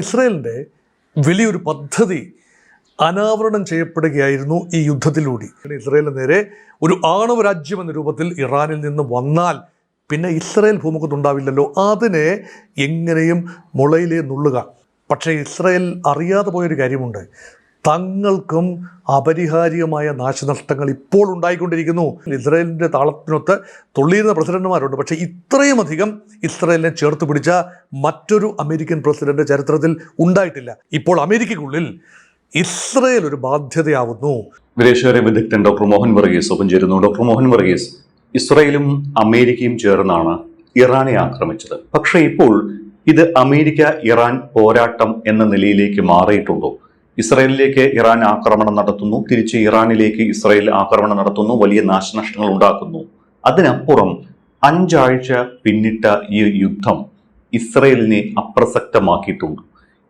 ഇസ്രായേലിൻ്റെ വലിയൊരു പദ്ധതി അനാവരണം ചെയ്യപ്പെടുകയായിരുന്നു ഈ യുദ്ധത്തിലൂടെ. ഇസ്രായേലിന് നേരെ ഒരു ആണവ രാജ്യം എന്ന രൂപത്തിൽ ഇറാനിൽ നിന്ന് വന്നാൽ പിന്നെ ഇസ്രായേൽ ഭൂമുഖത്തുണ്ടാവില്ലല്ലോ, അതിനെ എങ്ങനെയും മുളയിലേ നുള്ളുക. പക്ഷേ ഇസ്രായേൽ അറിയാതെ പോയൊരു കാര്യമുണ്ട്. തങ്ങൾക്കും അപരിഹാര്യമായ നാശനഷ്ടങ്ങൾ ഇപ്പോൾ ഉണ്ടായിക്കൊണ്ടിരിക്കുന്നു. ഇസ്രായേലിൻ്റെ താളത്തിനൊത്ത് തുള്ളിയിരുന്ന പ്രസിഡന്റുമാരുണ്ട്, പക്ഷേ ഇത്രയും അധികം ഇസ്രായേലിനെ ചേർത്ത് പിടിച്ച മറ്റൊരു അമേരിക്കൻ പ്രസിഡന്റ് ചരിത്രത്തിൽ ഉണ്ടായിട്ടില്ല. ഇപ്പോൾ അമേരിക്കയ്ക്കുള്ളിൽ ഇസ്രായേൽ ഒരു ബാധ്യതയാവുന്നു. വിദേശകാര്യ വിദഗ്ധൻ ഡോക്ടർ മോഹൻ വർഗീസ് ഒപ്പം ചേരുന്നു. ഡോക്ടർ മോഹൻ വർഗീസ്, ഇസ്രായേലും അമേരിക്കയും ചേർന്നാണ് ഇറാനെ ആക്രമിച്ചത്. പക്ഷേ ഇപ്പോൾ ഇത് അമേരിക്ക ഇറാൻ പോരാട്ടം എന്ന നിലയിലേക്ക് മാറിയിട്ടുണ്ടോ? ഇസ്രായേലിലേക്ക് ഇറാൻ ആക്രമണം നടത്തുന്നു, തിരിച്ച് ഇറാനിലേക്ക് ഇസ്രായേൽ ആക്രമണം നടത്തുന്നു, വലിയ നാശനഷ്ടങ്ങൾ ഉണ്ടാക്കുന്നു. അതിനപ്പുറം 5 ആഴ്ച പിന്നിട്ട ഈ യുദ്ധം ഇസ്രായേലിനെ അപ്രസക്തമാക്കിയിട്ടുണ്ട്.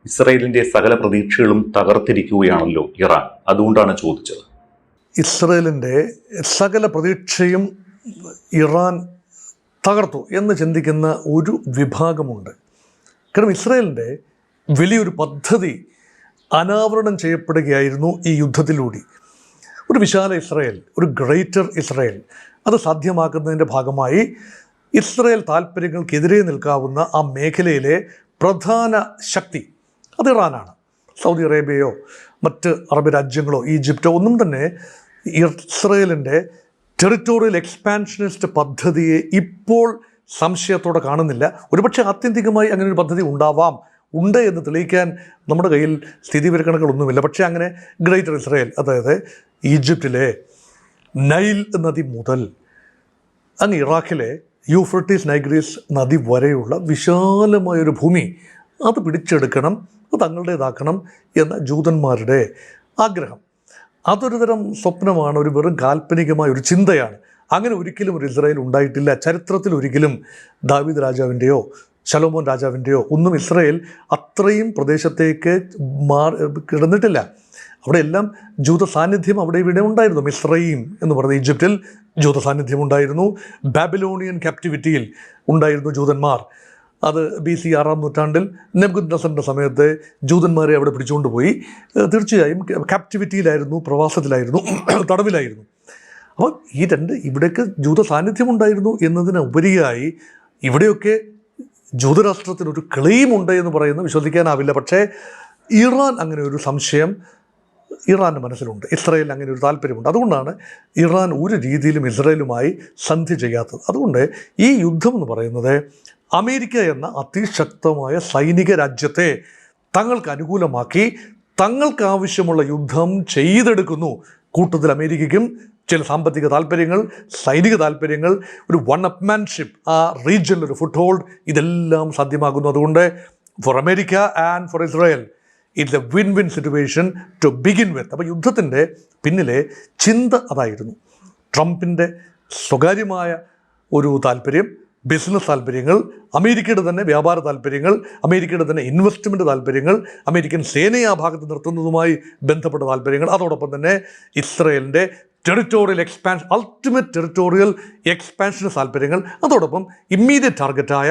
ഇസ്രായേലിന്റെ സകല പ്രതീക്ഷകളും തകർത്തിരിക്കുകയാണല്ലോ ഇറാൻ. അതുകൊണ്ടാണ് ചോദിച്ചത്. ഇസ്രായേലിൻ്റെ സകല പ്രതീക്ഷയും ഇറാൻ തകർത്തു എന്ന് ചിന്തിക്കുന്ന ഒരു വിഭാഗമുണ്ട്. കാരണം ഇസ്രായേലിൻ്റെ വലിയൊരു പദ്ധതി അനാവരണം ചെയ്യപ്പെടുകയായിരുന്നു ഈ യുദ്ധത്തിലൂടെ. ഒരു വിശാല ഇസ്രായേൽ, ഒരു ഗ്രേറ്റർ ഇസ്രായേൽ, അത് സാധ്യമാക്കുന്നതിൻ്റെ ഭാഗമായി ഇസ്രായേൽ താല്പര്യങ്ങൾക്കെതിരെ നിൽക്കാവുന്ന ആ മേഖലയിലെ പ്രധാന ശക്തി അത് ഇറാനാണ്. സൗദി അറേബ്യയോ മറ്റ് അറബ് രാജ്യങ്ങളോ ഈജിപ്റ്റോ ഒന്നും തന്നെ ഇസ്രായേലിൻ്റെ ടെറിട്ടോറിയൽ എക്സ്പാൻഷനിസ്റ്റ് പദ്ധതിയെ ഇപ്പോൾ സംശയത്തോടെ കാണുന്നില്ല. ഒരുപക്ഷെ ആത്യന്തികമായി അങ്ങനെ ഒരു പദ്ധതി ഉണ്ട് എന്ന് തെളിയിക്കാൻ നമ്മുടെ കയ്യിൽ സ്ഥിതിവിവരക്കണക്കുകളൊന്നുമില്ല. പക്ഷേ അങ്ങനെ ഗ്രേറ്റർ ഇസ്രായേൽ, അതായത് ഈജിപ്തിലെ നൈൽ നദി മുതൽ അങ്ങ് ഇറാഖിലെ യൂഫ്രട്ടീസ് നൈഗ്രീസ് നദി വരെയുള്ള വിശാലമായൊരു ഭൂമി അത് പിടിച്ചെടുക്കണം, അത് തങ്ങളുടേതാക്കണം എന്ന ജൂതന്മാരുടെ ആഗ്രഹം. അതൊരു തരം സ്വപ്നമാണ്, ഒരു വെറും കാൽപ്പനികമായ ഒരു ചിന്തയാണ്. അങ്ങനെ ഒരിക്കലും ഒരു ഇസ്രായേൽ ഉണ്ടായിട്ടില്ല. ചരിത്രത്തിൽ ഒരിക്കലും ദാവീദ് രാജാവിൻ്റെയോ ശലോമോൻ രാജാവിൻ്റെയോ ഒന്നും ഇസ്രായേൽ അത്രയും പ്രദേശത്തേക്ക് കിടന്നിട്ടില്ല. അവിടെയെല്ലാം ജൂത സാന്നിധ്യം അവിടെ ഇവിടെ ഉണ്ടായിരുന്നു. മിസ്രയീം എന്ന് പറയുന്ന ഈജിപ്തിൽ ജൂത സാന്നിധ്യം ഉണ്ടായിരുന്നു. ബാബിലോണിയൻ ക്യാപ്റ്റിവിറ്റിയിൽ ഉണ്ടായിരുന്നു ജൂതന്മാർ. അത് BC 6-ാം നൂറ്റാണ്ടിൽ നെബൂഖദ്നേസറിൻ്റെ സമയത്ത് ജൂതന്മാരെ അവിടെ പിടിച്ചുകൊണ്ടുപോയി. തീർച്ചയായും ക്യാപ്റ്റിവിറ്റിയിലായിരുന്നു, പ്രവാസത്തിലായിരുന്നു, തടവിലായിരുന്നു. അപ്പോൾ ഇവിടേക്ക് ജൂത സാന്നിധ്യം ഉണ്ടായിരുന്നു എന്നതിന് ഉപരിയായി ഇവിടെയൊക്കെ ജൂതരാഷ്ട്രത്തിനൊരു ക്ലെയിം ഉണ്ട് എന്ന് പറയുന്നത് വിശ്വസിക്കാനാവില്ല. പക്ഷേ ഇറാൻ അങ്ങനെ ഒരു സംശയം ഇറാൻ്റെ മനസ്സിലുണ്ട്. ഇസ്രായേലിന് അങ്ങനെ ഒരു താല്പര്യമുണ്ട്. അതുകൊണ്ടാണ് ഇറാൻ ഒരു രീതിയിലും ഇസ്രായേലുമായി സന്ധി ചെയ്യാത്തത്. അതുകൊണ്ട് ഈ യുദ്ധം എന്ന് പറയുന്നത് അമേരിക്ക എന്ന അതിശക്തമായ സൈനിക രാജ്യത്തെ തങ്ങൾക്ക് അനുകൂലമാക്കി തങ്ങൾക്ക് ആവശ്യമുള്ള യുദ്ധം ചെയ്തെടുക്കുന്നു. കൂട്ടത്തിൽ അമേരിക്കയ്ക്കും ചില സാമ്പത്തിക താല്പര്യങ്ങൾ, സൈനിക താല്പര്യങ്ങൾ, ഒരു വൺ-അപ്മാൻഷിപ്പ്, ആ റീജിയനിൽ ഒരു ഫുട് ഹോൾഡ്, ഇതെല്ലാം സാധ്യമാകുന്നു. അതുകൊണ്ട് for America and for Israel it's a win win situation to begin with. അപ്പോൾ യുദ്ധത്തിൻ്റെ പിന്നിലെ ചിന്ത അതായിരുന്നു. ട്രംപിൻ്റെ സ്വകാര്യമായ ഒരു താല്പര്യം, ബിസിനസ് താല്പര്യങ്ങൾ, അമേരിക്കയുടെ തന്നെ വ്യാപാര താല്പര്യങ്ങൾ, അമേരിക്കയുടെ തന്നെ ഇൻവെസ്റ്റ്മെൻറ്റ് താല്പര്യങ്ങൾ, അമേരിക്കൻ സേനയെ ആ ഭാഗത്ത് നിർത്തുന്നതുമായി ബന്ധപ്പെട്ട താല്പര്യങ്ങൾ, അതോടൊപ്പം തന്നെ ഇസ്രായേലിൻ്റെ ടെറിട്ടോറിയൽ എക്സ്പാൻഷൻ, അൾട്ടിമേറ്റ് ടെറിട്ടോറിയൽ എക്സ്പാൻഷന് താല്പര്യങ്ങൾ, അതോടൊപ്പം ഇമ്മീഡിയറ്റ് ടാർഗറ്റായ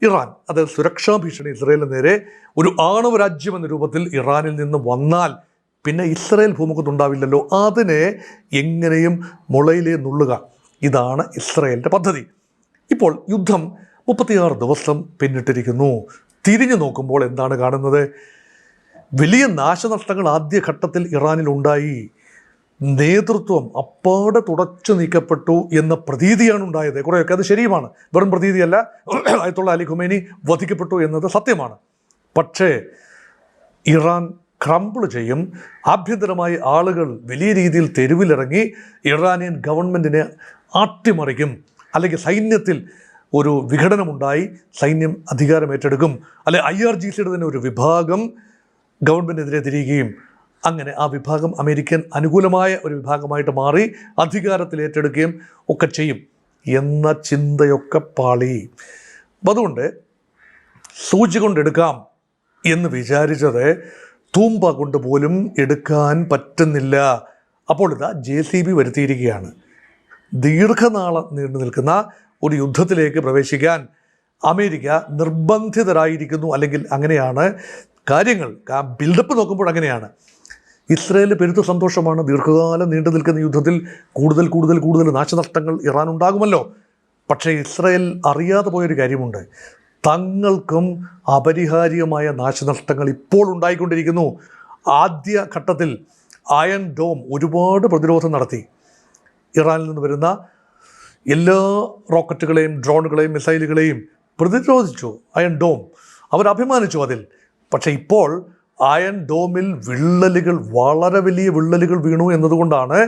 ഇറാൻ, അത് സുരക്ഷാ ഭീഷണി ഇസ്രായേലിന് നേരെ ഒരു ആണവ രാജ്യം എന്ന രൂപത്തിൽ ഇറാനിൽ നിന്ന് വന്നാൽ പിന്നെ ഇസ്രായേൽ ഭൂമുഖത്തുണ്ടാവില്ലല്ലോ, അതിനെ എങ്ങനെയും മുളയിലേ നുള്ളുക. ഇതാണ് ഇസ്രായേലിൻ്റെ പദ്ധതി. ഇപ്പോൾ യുദ്ധം 36 ദിവസം പിന്നിട്ടിരിക്കുന്നു. തിരിഞ്ഞു നോക്കുമ്പോൾ എന്താണ് കാണുന്നത്? വലിയ നാശനഷ്ടങ്ങൾ ആദ്യഘട്ടത്തിൽ ഇറാനിലുണ്ടായി. നേതൃത്വം അപ്പാടെ തുടച്ചു നീക്കപ്പെട്ടു എന്ന പ്രതീതിയാണ് ഉണ്ടായത്. കുറേയൊക്കെ അത് ശരിയുമാണ്, വെറും പ്രതീതിയല്ല. അയത്തുള്ള അലി ഖുമൈനി വധിക്കപ്പെട്ടു എന്നത് സത്യമാണ്. പക്ഷേ ഇറാൻ ക്രംബിൾ ചെയ്യും. ആഭ്യന്തരമായി ആളുകൾ വലിയ രീതിയിൽ തെരുവിലിറങ്ങി ഇറാനിയൻ ഗവൺമെൻറ്റിനെ ആട്ടിമറിക്കും. അല്ലെങ്കിൽ സൈന്യത്തിൽ ഒരു വിഘടനമുണ്ടായി, സൈന്യം അധികാരം ഏറ്റെടുക്കും. അല്ലെ IRGCയുടെ തന്നെ ഒരു വിഭാഗം ഗവൺമെൻറ്റിനെതിരെ തിരിയുകയും അങ്ങനെ ആ വിഭാഗം അമേരിക്കൻ അനുകൂലമായ ഒരു വിഭാഗമായിട്ട് മാറി അധികാരത്തിൽ ഏറ്റെടുക്കുകയും ഒക്കെ ചെയ്യും എന്ന ചിന്തയൊക്കെ പാളി. അതുകൊണ്ട് സൂചി കൊണ്ടെടുക്കാം എന്ന് വിചാരിച്ചത് തൂമ്പ കൊണ്ട് പോലും എടുക്കാൻ പറ്റുന്നില്ല. അപ്പോൾ ഇതാ JCB വരുത്തിയിരിക്കുകയാണ്. ദീർഘനാളം നീണ്ടു നിൽക്കുന്ന ഒരു യുദ്ധത്തിലേക്ക് പ്രവേശിക്കാൻ അമേരിക്ക നിർബന്ധിതരായിരിക്കുന്നു, അല്ലെങ്കിൽ അങ്ങനെയാണ് കാര്യങ്ങൾ. ആ ബിൽഡപ്പ് നോക്കുമ്പോൾ അങ്ങനെയാണ്. ഇസ്രയേലിന് പെരുത്ത സന്തോഷമാണ്. ദീർഘകാലം നീണ്ടു നിൽക്കുന്ന യുദ്ധത്തിൽ കൂടുതൽ കൂടുതൽ കൂടുതൽ നാശനഷ്ടങ്ങൾ ഇറാൻ ഉണ്ടാകുമല്ലോ. പക്ഷേ ഇസ്രയേൽ അറിയാതെ പോയൊരു കാര്യമുണ്ട്. തങ്ങൾക്കും അപരിഹാര്യമായ നാശനഷ്ടങ്ങൾ ഇപ്പോൾ ഉണ്ടായിക്കൊണ്ടിരിക്കുന്നു. ആദ്യ ഘട്ടത്തിൽ അയൺ ഡോം ഒരുപാട് പ്രതിരോധം നടത്തി. ഇറാനിൽ നിന്ന് വരുന്ന എല്ലാ റോക്കറ്റുകളെയും ഡ്രോണുകളെയും മിസൈലുകളെയും പ്രതിരോധിച്ചു അയൺ ഡോം. അവർ അഭിമാനിച്ചു അതിൽ. പക്ഷേ ഇപ്പോൾ അയൺ ഡോമിൽ വിള്ളലുകൾ, വളരെ വലിയ വിള്ളലുകൾ വീണു എന്നതുകൊണ്ടാണ്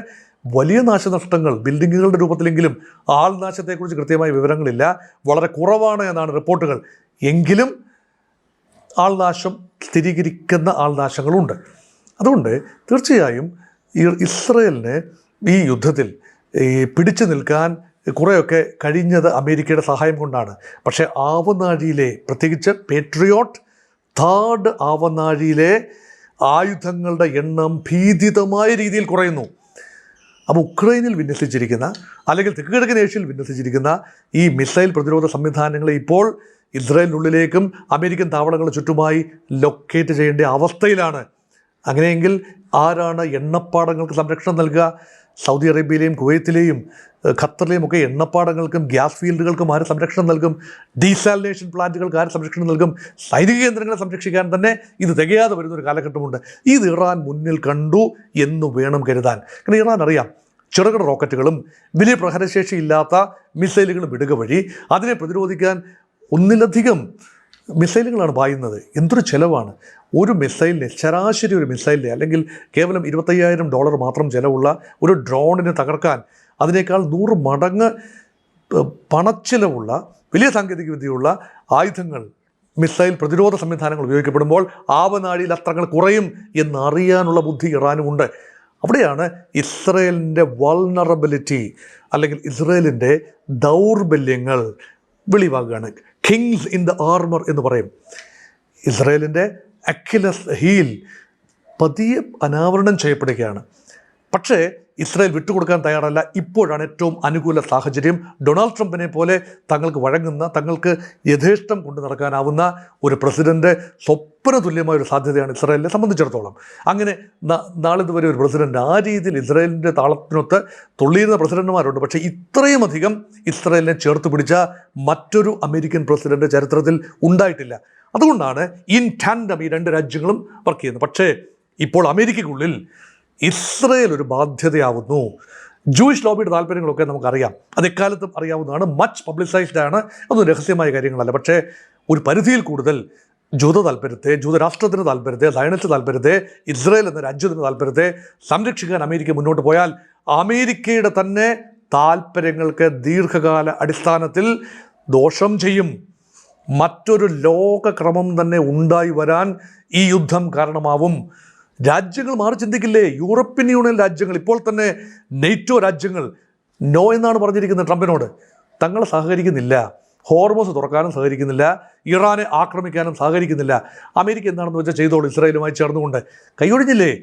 വലിയ നാശനഷ്ടങ്ങൾ, ബിൽഡിങ്ങുകളുടെ രൂപത്തിലെങ്കിലും ആൾനാശത്തെക്കുറിച്ച് കൃത്യമായ വിവരങ്ങളില്ല, വളരെ കുറവാണ് എന്നാണ് റിപ്പോർട്ടുകൾ. എങ്കിലും ആൾനാശം, സ്ഥിരീകരിക്കുന്ന ആൾനാശങ്ങളുണ്ട്. അതുകൊണ്ട് തീർച്ചയായും ഇസ്രയേലിന് ഈ യുദ്ധത്തിൽ പിടിച്ചു നിൽക്കാൻ കുറേയൊക്കെ കഴിഞ്ഞത് അമേരിക്കയുടെ സഹായം കൊണ്ടാണ്. പക്ഷേ ആവനാഴിയിലെ, പ്രത്യേകിച്ച് പേട്രിയോട്ട് തേർഡ് ആവനാഴിയിലെ ആയുധങ്ങളുടെ എണ്ണം ഭീതിതമായ രീതിയിൽ കുറയുന്നു. അപ്പോൾ ഉക്രൈനിൽ വിന്യസിച്ചിരിക്കുന്ന, അല്ലെങ്കിൽ തെക്ക് കിഴക്കൻ ഏഷ്യയിൽ വിന്യസിച്ചിരിക്കുന്ന ഈ മിസൈൽ പ്രതിരോധ സംവിധാനങ്ങളെ ഇപ്പോൾ ഇസ്രായേലിനുള്ളിലേക്കും അമേരിക്കൻ താവളങ്ങളുടെ ചുറ്റുമായി ലൊക്കേറ്റ് ചെയ്യേണ്ട അവസ്ഥയിലാണ്. അങ്ങനെയെങ്കിൽ ആരാണ് എണ്ണപ്പാടങ്ങൾക്ക് സംരക്ഷണം നൽകുക? സൗദി അറേബ്യയിലെയും കുവൈത്തിലെയും ഖത്തറിലെയും ഒക്കെ എണ്ണപ്പാടങ്ങൾക്കും ഗ്യാസ് ഫീൽഡുകൾക്കും ആര് സംരക്ഷണം നൽകും? ഡീസാലിനേഷൻ പ്ലാന്റുകൾക്ക് ആര് സംരക്ഷണം നൽകും? സൈനിക കേന്ദ്രങ്ങളെ സംരക്ഷിക്കാൻ തന്നെ ഇത് തികയാതെ വരുന്നൊരു കാലഘട്ടമുണ്ട്. ഇത് ഇറാൻ മുന്നിൽ കണ്ടു എന്ന് വേണം കരുതാൻ. കാരണം ഇറാൻ അറിയാം, ചെറുകിട റോക്കറ്റുകളും വലിയ പ്രഹരശേഷിയില്ലാത്ത മിസൈലുകളും വിടുക വഴി അതിനെ പ്രതിരോധിക്കാൻ ഒന്നിലധികം മിസൈലുകളാണ് പായുന്നത്. എന്തൊരു ചിലവാണ് ഒരു മിസൈലിന്, ശരാശരി ഒരു മിസൈലിന്, അല്ലെങ്കിൽ കേവലം $25,000 മാത്രം ചിലവുള്ള ഒരു ഡ്രോണിനെ തകർക്കാൻ അതിനേക്കാൾ 100 മടങ്ങ് പണച്ചിലവുള്ള വലിയ സാങ്കേതിക വിദ്യയുള്ള ആയുധങ്ങൾ, മിസൈൽ പ്രതിരോധ സംവിധാനങ്ങൾ ഉപയോഗിക്കപ്പെടുമ്പോൾ ആവനാഴിയിൽ അസ്ത്രങ്ങൾ കുറയും എന്നറിയാനുള്ള ബുദ്ധി ഇറാനുമുണ്ട്. അവിടെയാണ് ഇസ്രയേലിൻ്റെ വൾനറബിലിറ്റി, അല്ലെങ്കിൽ ഇസ്രയേലിൻ്റെ ദൗർബല്യങ്ങൾ വെളിവാകുകയാണ്. കിങ്സ് ഇൻ ദ ആർമർ എന്ന് പറയും. ഇസ്രയേലിൻ്റെ അക്കിലസ് ഹീൽ പതിയെ അനാവരണം ചെയ്യപ്പെടുകയാണ്. പക്ഷേ ഇസ്രായേൽ വിട്ടുകൊടുക്കാൻ തയ്യാറല്ല. ഇപ്പോഴാണ് ഏറ്റവും അനുകൂല സാഹചര്യം. ഡൊണാൾഡ് ട്രംപിനെ പോലെ തങ്ങൾക്ക് വഴങ്ങുന്ന, തങ്ങൾക്ക് യഥേഷ്ടം കൊണ്ടു നടക്കാനാവുന്ന ഒരു പ്രസിഡന്റ് സ്വപ്ന തുല്യമായ ഒരു സാധ്യതയാണ് ഇസ്രായേലിനെ സംബന്ധിച്ചിടത്തോളം. അങ്ങനെ നാളിതുവരെ ഒരു പ്രസിഡന്റ് ആ രീതിയിൽ ഇസ്രായേലിൻ്റെ താളത്തിനൊത്ത് തുള്ളിയിരുന്ന പ്രസിഡന്റുമാരുണ്ട്. പക്ഷേ ഇത്രയും അധികം ഇസ്രായേലിനെ ചേർത്ത് പിടിച്ച മറ്റൊരു അമേരിക്കൻ പ്രസിഡന്റ് ചരിത്രത്തിൽ ഉണ്ടായിട്ടില്ല. അതുകൊണ്ടാണ് ഇൻ ടാൻഡം ഈ രണ്ട് രാജ്യങ്ങളും വർക്ക് ചെയ്യുന്നത്. പക്ഷേ ഇപ്പോൾ അമേരിക്കയ്ക്കുള്ളിൽ ഇസ്രയേൽ ഒരു ബാധ്യതയാവുന്നു. ജൂയിഷ് ലോബിയുടെ താല്പര്യങ്ങളൊക്കെ നമുക്കറിയാം, അത് എക്കാലത്തും അറിയാവുന്നതാണ്, മച്ച് പബ്ലിസൈസ്ഡ് ആണ്, അതൊന്നും രഹസ്യമായ കാര്യങ്ങളല്ല. പക്ഷേ ഒരു പരിധിയിൽ കൂടുതൽ ജൂത താല്പര്യത്തെ, ജൂതരാഷ്ട്രത്തിൻ്റെ താല്പര്യത്തെ, സയനിസ്റ്റ് താല്പര്യത്തെ, ഇസ്രയേൽ എന്ന രാജ്യത്തിൻ്റെ താല്പര്യത്തെ സംരക്ഷിക്കാൻ അമേരിക്ക മുന്നോട്ട് പോയാൽ അമേരിക്കയുടെ തന്നെ താല്പര്യങ്ങൾക്ക് ദീർഘകാല അടിസ്ഥാനത്തിൽ ദോഷം ചെയ്യും. മറ്റൊരു ലോകക്രമം തന്നെ ഉണ്ടായി വരാൻ ഈ യുദ്ധം കാരണമാവും. രാജ്യങ്ങൾ മാറി ചിന്തിക്കില്ലേ? യൂറോപ്യൻ യൂണിയൻ രാജ്യങ്ങൾ, ഇപ്പോൾ തന്നെ നെയ്റ്റോ രാജ്യങ്ങൾ നോ എന്നാണ് പറഞ്ഞിരിക്കുന്നത് ട്രംപിനോട്. തങ്ങൾ സഹകരിക്കുന്നില്ല, ഹോർമോസ് തുറക്കാനും സഹകരിക്കുന്നില്ല, ഇറാനെ ആക്രമിക്കാനും സഹകരിക്കുന്നില്ല. അമേരിക്ക എന്താണെന്ന് വെച്ചാൽ ചെയ്തോളൂ, ഇസ്രായേലുമായി ചേർന്നുകൊണ്ട്. കൈയൊഴിഞ്ഞില്ലേ?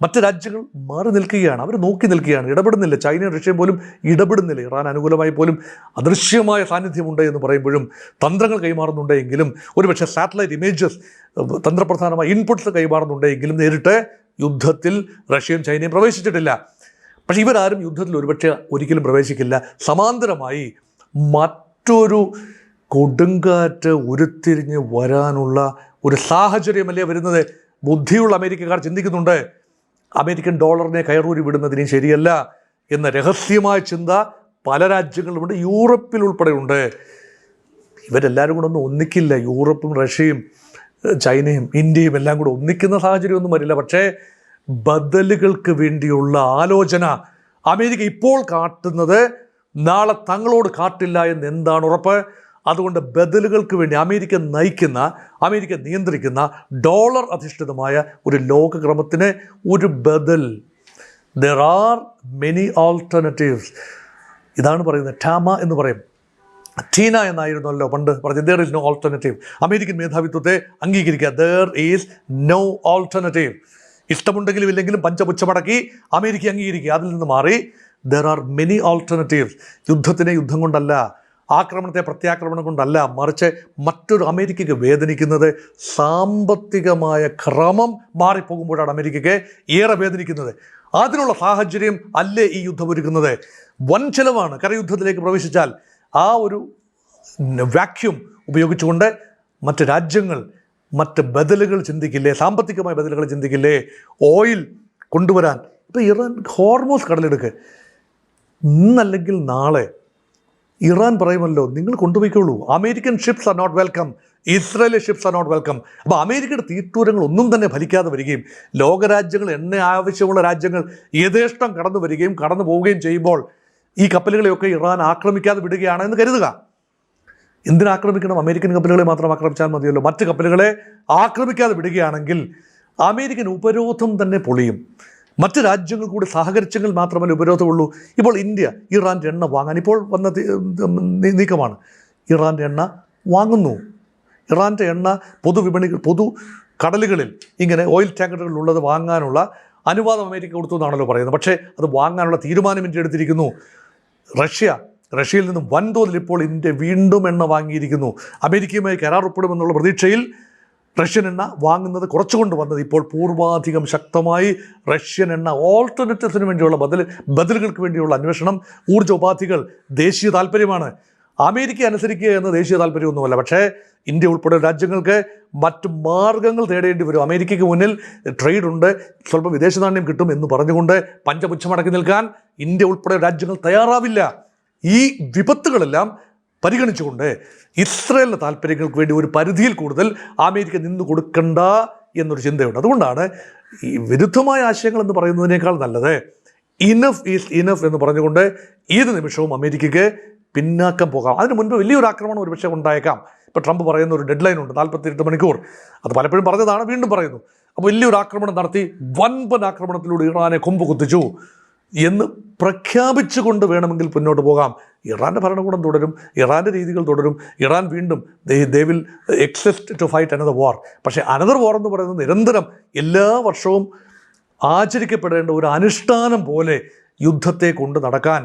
മറ്റ് രാജ്യങ്ങൾ മാറി നിൽക്കുകയാണ്, അവർ നോക്കി നിൽക്കുകയാണ്, ഇടപെടുന്നില്ല. ചൈനയും റഷ്യയും പോലും ഇടപെടുന്നില്ല. ഇറാൻ അനുകൂലമായി പോലും അദൃശ്യമായ സാന്നിധ്യമുണ്ട് എന്ന് പറയുമ്പോഴും തന്ത്രങ്ങൾ കൈമാറുന്നുണ്ടെങ്കിലും, ഒരുപക്ഷെ സാറ്റലൈറ്റ് ഇമേജസ്, തന്ത്രപ്രധാനമായ ഇൻപുട്സ് കൈമാറുന്നുണ്ടെങ്കിലും നേരിട്ട് യുദ്ധത്തിൽ റഷ്യയും ചൈനയും പ്രവേശിച്ചിട്ടില്ല. പക്ഷേ ഇവരാരും യുദ്ധത്തിൽ ഒരുപക്ഷെ ഒരിക്കലും പ്രവേശിക്കില്ല. സമാന്തരമായി മറ്റൊരു കൊടുങ്കാറ്റ് ഉരുത്തിരിഞ്ഞ് വരാനുള്ള ഒരു സാഹചര്യമല്ലേ വരുന്നത്? ബുദ്ധിയുള്ള അമേരിക്കക്കാർ ചിന്തിക്കുന്നുണ്ട്, അമേരിക്കൻ ഡോളറിനെ കയറൂരി വിടുന്നതിന് ശരിയല്ല എന്ന രഹസ്യമായ ചിന്ത പല രാജ്യങ്ങളുമുണ്ട്, യൂറോപ്പിൽ ഉൾപ്പെടെയുണ്ട്. ഇവരെല്ലാവരും കൂടെ ഒന്നും ഒന്നിക്കില്ല. യൂറോപ്പും റഷ്യയും ചൈനയും ഇന്ത്യയും എല്ലാം കൂടെ ഒന്നിക്കുന്ന സാഹചര്യമൊന്നും വരില്ല. പക്ഷേ ബദലുകൾക്ക് വേണ്ടിയുള്ള ആലോചന അമേരിക്ക ഇപ്പോൾ കാട്ടുന്നത് നാളെ തങ്ങളോട് കാട്ടില്ല എന്ന് എന്താണ് ഉറപ്പ്? അതുകൊണ്ട് ബദലുകൾക്ക് വേണ്ടി അമേരിക്ക നയിക്കുന്ന, അമേരിക്ക നിയന്ത്രിക്കുന്ന ഡോളർ അധിഷ്ഠിതമായ ഒരു ലോകക്രമത്തിന് ഒരു ബദൽ. There are many alternatives. ഇതാണ് പറയുന്നത്. ടാമ എന്ന് പറയും, ടീന എന്നായിരുന്നല്ലോ പണ്ട് പറഞ്ഞത്. There is no alternative. American മേധാവിത്വത്തെ അംഗീകരിക്കുക. There is no alternative. ഇഷ്ടമുണ്ടെങ്കിലും ഇല്ലെങ്കിലും പഞ്ചപുച്ഛമടക്കി അമേരിക്ക അംഗീകരിക്കുക. അതിൽ നിന്ന് മാറി ദർ ആർ മെനി ആൾട്ടർനേറ്റീവ്സ്. യുദ്ധത്തിനെ യുദ്ധം കൊണ്ടല്ല, ആക്രമണത്തെ പ്രത്യാക്രമണം കൊണ്ടല്ല, മറിച്ച് മറ്റൊരു അമേരിക്കയ്ക്ക് വേദനിക്കുന്നത് സാമ്പത്തികമായ ക്രമം മാറിപ്പോകുമ്പോഴാണ് അമേരിക്കയ്ക്ക് ഏറെ വേദനിക്കുന്നത്. അതിനുള്ള സാഹചര്യം അല്ലേ ഈ യുദ്ധം ഒരുക്കുന്നത്. വൻ ചെലവാണ് കരയുദ്ധത്തിലേക്ക് പ്രവേശിച്ചാൽ. ആ ഒരു വാക്യൂം ഉപയോഗിച്ചുകൊണ്ട് മറ്റ് രാജ്യങ്ങൾ മറ്റ് ബദലുകൾ ചിന്തിക്കില്ലേ, സാമ്പത്തികമായ ബദലുകൾ ചിന്തിക്കില്ലേ, ഓയിൽ കൊണ്ടുവരാൻ. ഇപ്പോൾ ഇറാൻ ഹോർമോസ് കടലെടുക്ക്, ഇന്നല്ലെങ്കിൽ നാളെ ഇറാൻ പറയുമല്ലോ നിങ്ങൾ കൊണ്ടുപോയിക്കോളൂ, American ships are not welcome, Israeli ships are not welcome. അപ്പോൾ അമേരിക്കയുടെ തീറ്റൂരങ്ങൾ ഒന്നും തന്നെ ഫലിക്കാതെ വരികയും ലോകരാജ്യങ്ങൾ, എണ്ണ ആവശ്യമുള്ള രാജ്യങ്ങൾ യഥേഷ്ടം കടന്നു വരികയും കടന്നു പോവുകയും ചെയ്യുമ്പോൾ ഈ കപ്പലുകളെയൊക്കെ ഇറാൻ ആക്രമിക്കാതെ വിടുകയാണ് എന്ന് കരുതുക. എന്തിനാക്രമിക്കണം? അമേരിക്കൻ കപ്പലുകളെ മാത്രം ആക്രമിച്ചാൽ മതിയല്ലോ. മറ്റ് കപ്പലുകളെ ആക്രമിക്കാതെ വിടുകയാണെങ്കിൽ അമേരിക്കൻ ഉപരോധം തന്നെ പൊളിയും. മറ്റ് രാജ്യങ്ങൾ കൂടി സഹകരിച്ചെങ്കിൽ മാത്രമല്ല ഉപരോധമുള്ളൂ. ഇപ്പോൾ ഇന്ത്യ ഇറാൻ്റെ എണ്ണ വാങ്ങാൻ ഇപ്പോൾ വന്ന നീക്കമാണ്. ഇറാൻ്റെ എണ്ണ വാങ്ങുന്നു. ഇറാൻ്റെ എണ്ണ പൊതുവിപണികൾ, പൊതു കടലുകളിൽ ഇങ്ങനെ ഓയിൽ ടാങ്കറുകളിലുള്ളത് വാങ്ങാനുള്ള അനുവാദം അമേരിക്ക കൊടുത്തു എന്നാണല്ലോ പറയുന്നത്. പക്ഷേ അത് വാങ്ങാനുള്ള തീരുമാനം ഇന്ത്യ എടുത്തിരിക്കുന്നു. റഷ്യയിൽ നിന്നും വൻതോതിൽ ഇപ്പോൾ ഇന്ത്യ വീണ്ടും എണ്ണ വാങ്ങിയിരിക്കുന്നു. അമേരിക്കയുമായി കരാർ ഒപ്പിടുമെന്നുള്ള പ്രതീക്ഷയിൽ റഷ്യൻ എണ്ണ വാങ്ങുന്നത് കുറച്ചുകൊണ്ട് വന്നത് ഇപ്പോൾ പൂർവാധികം ശക്തമായി റഷ്യൻ എണ്ണ ഓൾട്ടർനേറ്റീവ്സിന് വേണ്ടിയുള്ള ബദലുകൾക്ക് വേണ്ടിയുള്ള അന്വേഷണം, ഊർജ്ജോപാധികൾ ദേശീയ താല്പര്യമാണ്. അമേരിക്ക അനുസരിക്കുക എന്ന ദേശീയ താല്പര്യമൊന്നുമല്ല. പക്ഷേ ഇന്ത്യ ഉൾപ്പെടെ രാജ്യങ്ങൾക്ക് മറ്റ് മാർഗങ്ങൾ തേടേണ്ടി വരും. അമേരിക്കയ്ക്ക് മുന്നിൽ ട്രേഡ് ഉണ്ട്, സ്വല്പം വിദേശ നാണ്യം കിട്ടും എന്ന് പറഞ്ഞുകൊണ്ട് പഞ്ചപുച്ഛമടക്കി നിൽക്കാൻ ഇന്ത്യ ഉൾപ്പെടെ രാജ്യങ്ങൾ തയ്യാറാവില്ല. ഈ വിപത്തുകളെല്ലാം പരിഗണിച്ചുകൊണ്ട് ഇസ്രായേലിൻ്റെ താല്പര്യങ്ങൾക്ക് വേണ്ടി ഒരു പരിധിയിൽ കൂടുതൽ അമേരിക്ക നിന്നു കൊടുക്കണ്ട എന്നൊരു ചിന്തയുണ്ട്. അതുകൊണ്ടാണ് ഈ വിരുദ്ധമായ ആശയങ്ങൾ എന്ന് പറയുന്നതിനേക്കാൾ നല്ലത് ഇനഫ് ഈസ് ഇനഫ് എന്ന് പറഞ്ഞുകൊണ്ട് ഏത് നിമിഷവും അമേരിക്കയ്ക്ക് പിന്നാക്കം പോകാം. അതിന് മുൻപ് വലിയൊരു ആക്രമണം ഒരുപക്ഷെ ഉണ്ടായേക്കാം. ഇപ്പോൾ ട്രംപ് പറയുന്ന ഒരു ഡെഡ് ലൈൻ ഉണ്ട്, 48 മണിക്കൂർ. അത് പലപ്പോഴും പറഞ്ഞതാണ്, വീണ്ടും പറയുന്നു. അപ്പോൾ വലിയൊരു ആക്രമണം നടത്തി വൻപൻ ആക്രമണത്തിലൂടെ ഇറാനെ കൊമ്പ് കുത്തിച്ചു എന്ന് പ്രഖ്യാപിച്ചുകൊണ്ട് വേണമെങ്കിൽ മുന്നോട്ട് പോകാം. ഇറാൻ്റെ ഭരണകൂടം തുടരും, ഇറാൻ്റെ രീതികൾ തുടരും. ഇറാൻ വീണ്ടും they will exist to fight another war. പക്ഷേ അനദർ വാർ എന്ന് പറയുന്നത് നിരന്തരം എല്ലാ വർഷവും ആചരിക്കപ്പെടേണ്ട ഒരു അനുഷ്ഠാനം പോലെ യുദ്ധത്തെ കൊണ്ട് നടക്കാൻ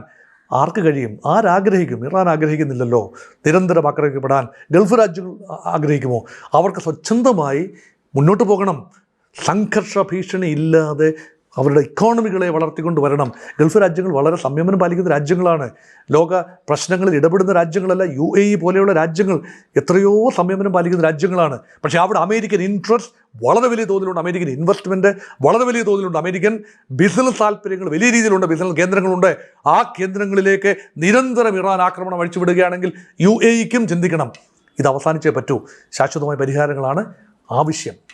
ആർക്ക് കഴിയും? ആരാഗ്രഹിക്കും? ഇറാൻ ആഗ്രഹിക്കുന്നില്ലല്ലോ നിരന്തരം ആക്രമിക്കപ്പെടാൻ. ഗൾഫ് രാജ്യങ്ങൾ ആഗ്രഹിക്കുമോ? അവർക്ക് സ്വച്ഛന്തമായി മുന്നോട്ട് പോകണം. സംഘർഷ ഭീഷണി ഇല്ലാതെ അവരുടെ ഇക്കോണമികളെ വളർത്തിക്കൊണ്ട് വരണം. ഗൾഫ് രാജ്യങ്ങൾ വളരെ സംയമനം പാലിക്കുന്ന രാജ്യങ്ങളാണ്. ലോക പ്രശ്നങ്ങളിൽ ഇടപെടുന്ന രാജ്യങ്ങളല്ല. UAE പോലെയുള്ള രാജ്യങ്ങൾ എത്രയോ സംയമനം പാലിക്കുന്ന രാജ്യങ്ങളാണ്. പക്ഷേ അവിടെ അമേരിക്കൻ ഇൻട്രസ്റ്റ് വളരെ വലിയ തോതിലുണ്ട്, അമേരിക്കൻ ഇൻവെസ്റ്റ്മെൻറ്റ് വളരെ വലിയ തോതിലുണ്ട്, അമേരിക്കൻ ബിസിനസ് താല്പര്യങ്ങൾ വലിയ രീതിയിലുണ്ട്, ബിസിനസ് കേന്ദ്രങ്ങളുണ്ട്. ആ കേന്ദ്രങ്ങളിലേക്ക് നിരന്തരം ഇറാൻ ആക്രമണം അഴിച്ചുവിടുകയാണെങ്കിൽ UAEക്കും ചിന്തിക്കണം, ഇത് അവസാനിച്ചേ പറ്റൂ. ശാശ്വതമായ പരിഹാരങ്ങളാണ് ആവശ്യം.